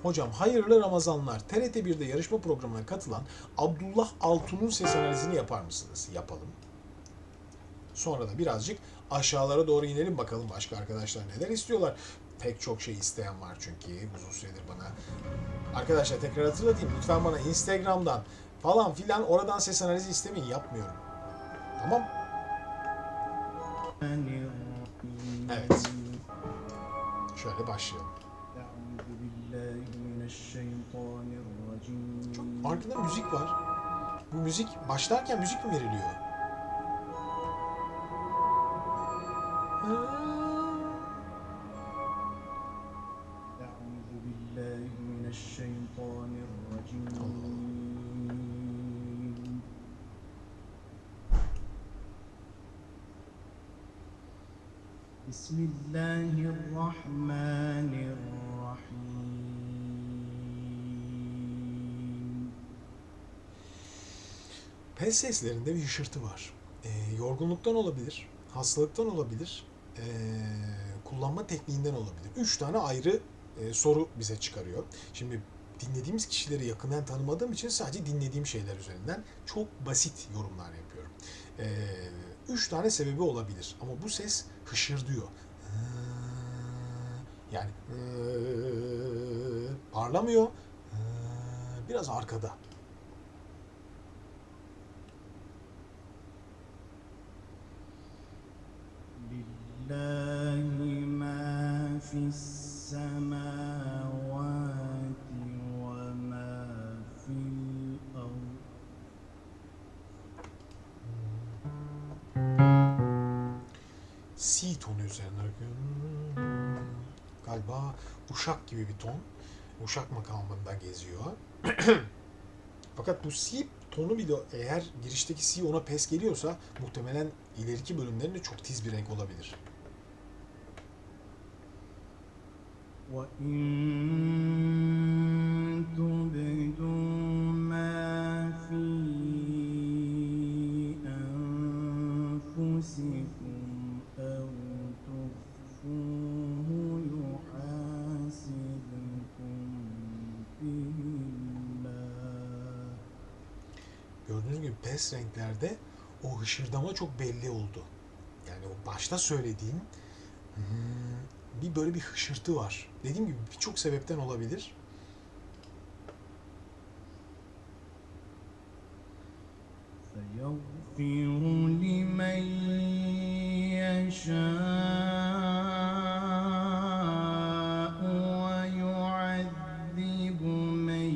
Hocam hayırlı Ramazanlar. TRT1'de yarışma programına katılan Abdullah Altun'un ses analizini yapar mısınız? Yapalım. Sonra da birazcık aşağılara doğru inelim bakalım başka arkadaşlar neler istiyorlar. Pek çok şey isteyen var çünkü uzun süredir bana. Arkadaşlar tekrar hatırlatayım. Lütfen bana Instagram'dan falan filan oradan ses analizi istemeyin. Yapmıyorum. Tamam? Evet. Şöyle başlayalım. Çok arkada müzik var. Bu müzik başlarken müzik mi veriliyor? Pes seslerinde bir hışırtı var. Yorgunluktan olabilir, hastalıktan olabilir, kullanma tekniğinden olabilir. Üç tane ayrı soru bize çıkarıyor. Şimdi dinlediğimiz kişileri yakından tanımadığım için sadece dinlediğim şeyler üzerinden çok basit yorumlar yapıyorum. Üç tane sebebi olabilir ama bu ses hışırdıyor. Yani parlamıyor, biraz arkada. لله ما في السماوات وما في الأرض C tonu üzerine galiba uşak gibi bir ton. Uşak makamında geziyor. Fakat bu C tonu bile eğer girişteki C ona pes geliyorsa muhtemelen ileriki bölümlerinde çok tiz bir renk olabilir. وإن تبدوا ما في أنفسكم أو تخفوه يحاسبكم به الله. Gördüğünüz gibi pes renklerde o hışırdama çok belli oldu. Yani o başta söylediğim bir böyle bir hışırtı var. Dediğim gibi birçok sebepten olabilir. فيغفر لمن يشاء ويعذب من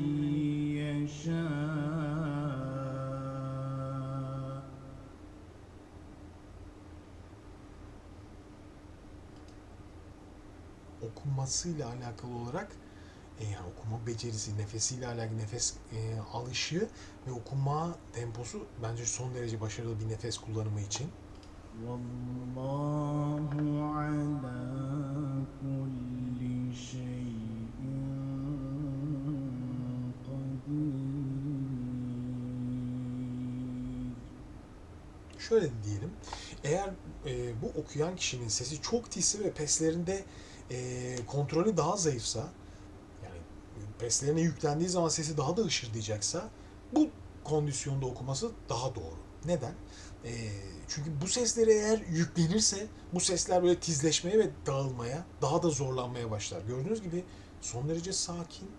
يشاء. Okunmasıyla alakalı olarak yani okuma becerisi, nefesiyle alakalı nefes alışı ve okuma temposu bence son derece başarılı bir nefes kullanımı için. والله على كل شيء قدير. Şöyle diyelim, eğer bu okuyan kişinin sesi çok tizse ve peslerinde kontrolü daha zayıfsa, yani peslerine yüklendiği zaman sesi daha da hışırdayacaksa bu kondisyonda okuması daha doğru. Neden? Çünkü bu sesleri eğer yüklenirse bu sesler böyle tizleşmeye ve dağılmaya, daha da zorlanmaya başlar. Gördüğünüz gibi son derece sakin,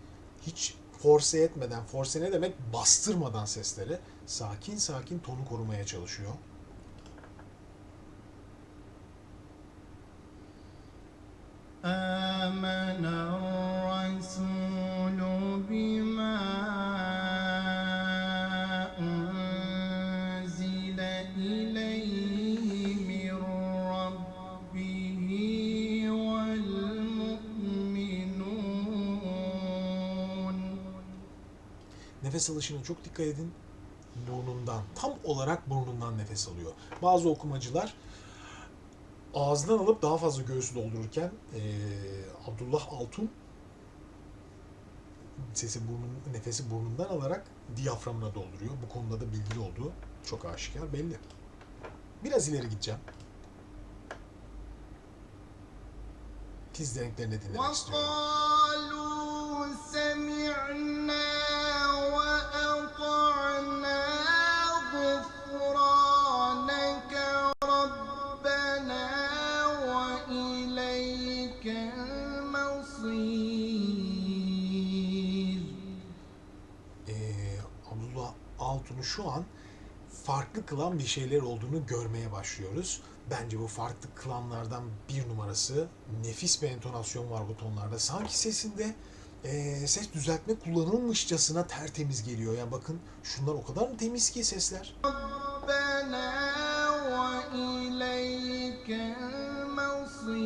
hiç force etmeden, force ne demek? Bastırmadan sesleri sakin sakin tonu korumaya çalışıyor. آمن الرسول بما أنزل إليه من ربه والمؤمنون. Nefes alışına çok dikkat edin. Burnundan, tam olarak burnundan nefes alıyor. Bazı okumacılar ağzından alıp daha fazla göğsü doldururken Abdullah Altun nefesi burnundan alarak diyaframına dolduruyor. Bu konuda da bilgili olduğu çok aşikar belli. Biraz ileri gideceğim. Tiz renklerini dinlemek istiyorum. وقالوا سمعنا وأطعنا غفرانك ربنا وإليك المصير. Abdullah Altun'u şu an farklı kılan bir şeyler olduğunu görmeye başlıyoruz. Bence bu farklı kılanlardan bir numarası, nefis bir entonasyon var bu tonlarda. Sanki sesinde ses düzeltme kullanılmışçasına tertemiz geliyor. Yani bakın şunlar o kadar mı temiz ki sesler. ربنا وإليك المصير.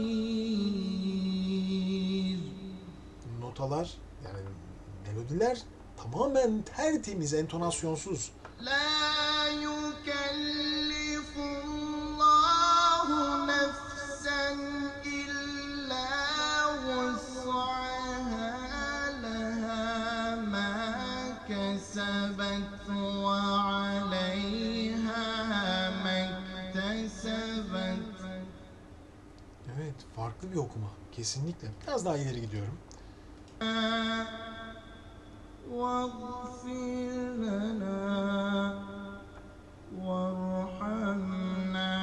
Notalar yani melodiler tamamen tertemiz, entonasyonsuz. لا يكلف الله نفسا إلا وسعها لها ما كسبت وعليها ما اكتسبت. Evet, farklı bir okuma. Kesinlikle. Biraz daha ileri gidiyorum. واغفر لنا وارحمنا.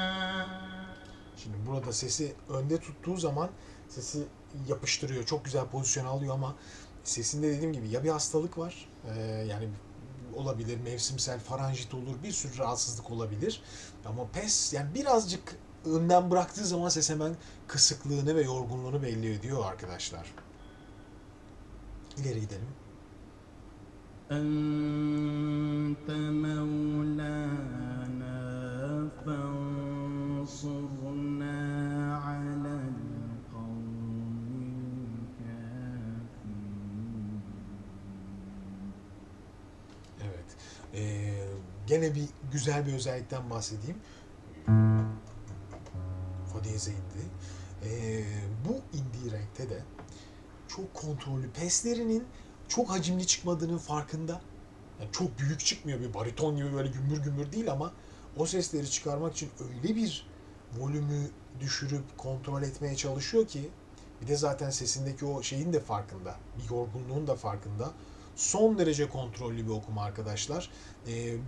Şimdi burada sesi önde tuttuğu zaman sesi yapıştırıyor. Çok güzel pozisyon alıyor ama sesinde dediğim gibi ya bir hastalık var. Yani olabilir, mevsimsel faranjit olur, bir sürü rahatsızlık olabilir. Ama pes yani birazcık önden bıraktığı zaman ses hemen kısıklığını ve yorgunluğunu belli ediyor arkadaşlar. İleri gidelim. أنت مولانا فانصرنا على القوم الكافرين. Evet. Gene bir güzel bir özellikten bahsedeyim. Fa diyeze indi. Bu indiği renkte de çok kontrollü. Peslerinin çok hacimli çıkmadığının farkında. Yani çok büyük çıkmıyor, bir bariton gibi böyle gümbür gümbür değil ama o sesleri çıkarmak için öyle bir volümü düşürüp kontrol etmeye çalışıyor ki bir de zaten sesindeki o şeyin de farkında. Bir yorgunluğun da farkında. Son derece kontrollü bir okuma arkadaşlar.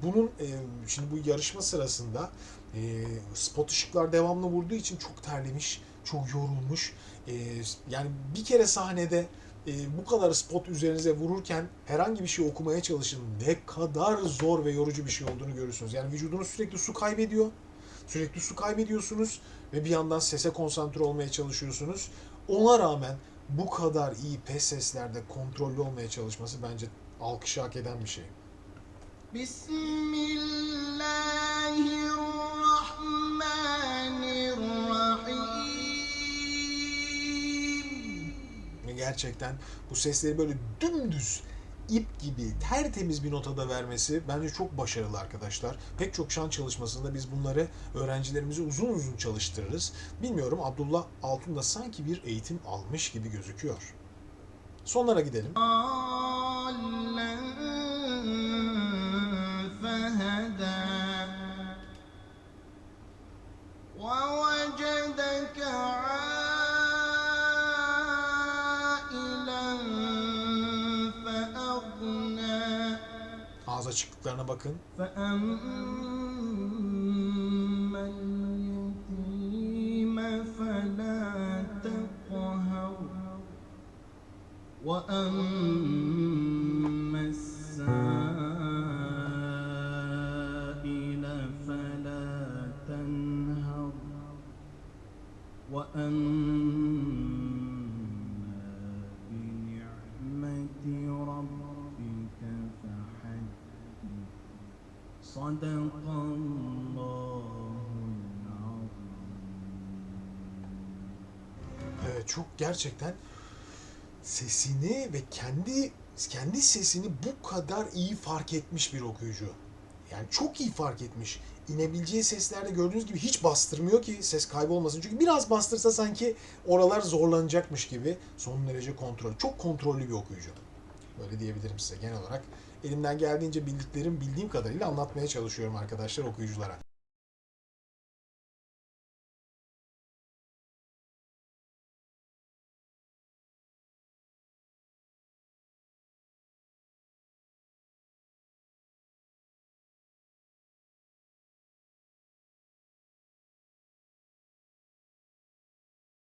Bunun şimdi bu yarışma sırasında spot ışıklar devamlı vurduğu için çok terlemiş, çok yorulmuş. Yani bir kere sahnede bu kadar spot üzerinize vururken herhangi bir şey okumaya çalışın. Ne kadar zor ve yorucu bir şey olduğunu görürsünüz. Yani vücudunuz sürekli su kaybediyor. Sürekli su kaybediyorsunuz ve bir yandan sese konsantre olmaya çalışıyorsunuz. Ona rağmen bu kadar iyi pes seslerde kontrollü olmaya çalışması bence alkışı hak eden bir şey. بسم الله الرحمن الرحيم. Ve gerçekten bu sesleri böyle dümdüz ip gibi tertemiz bir notada vermesi bence çok başarılı arkadaşlar. Pek çok şan çalışmasında biz bunları öğrencilerimizi uzun uzun çalıştırırız. Bilmiyorum, Abdullah Altun da sanki bir eğitim almış gibi gözüküyor. Sonlara gidelim. ضالا فهدى ووجدك عائلا فأغنى Ağız açıklıklarına bakın. فأما اليتيم فلا تقهر وأما السائل فلا تنهر وأما بنعمة ربك فحدث. صدق الله العظيم. Evet, çok gerçekten sesini ve kendi sesini bu kadar iyi fark etmiş bir okuyucu. Yani çok iyi fark etmiş. İnebileceği seslerde gördüğünüz gibi hiç bastırmıyor ki ses kaybolmasın. Çünkü biraz bastırsa sanki oralar zorlanacakmış gibi. Son derece kontrol. Çok kontrollü bir okuyucu. Böyle diyebilirim size genel olarak. Elimden geldiğince bildiğim kadarıyla anlatmaya çalışıyorum arkadaşlar okuyuculara.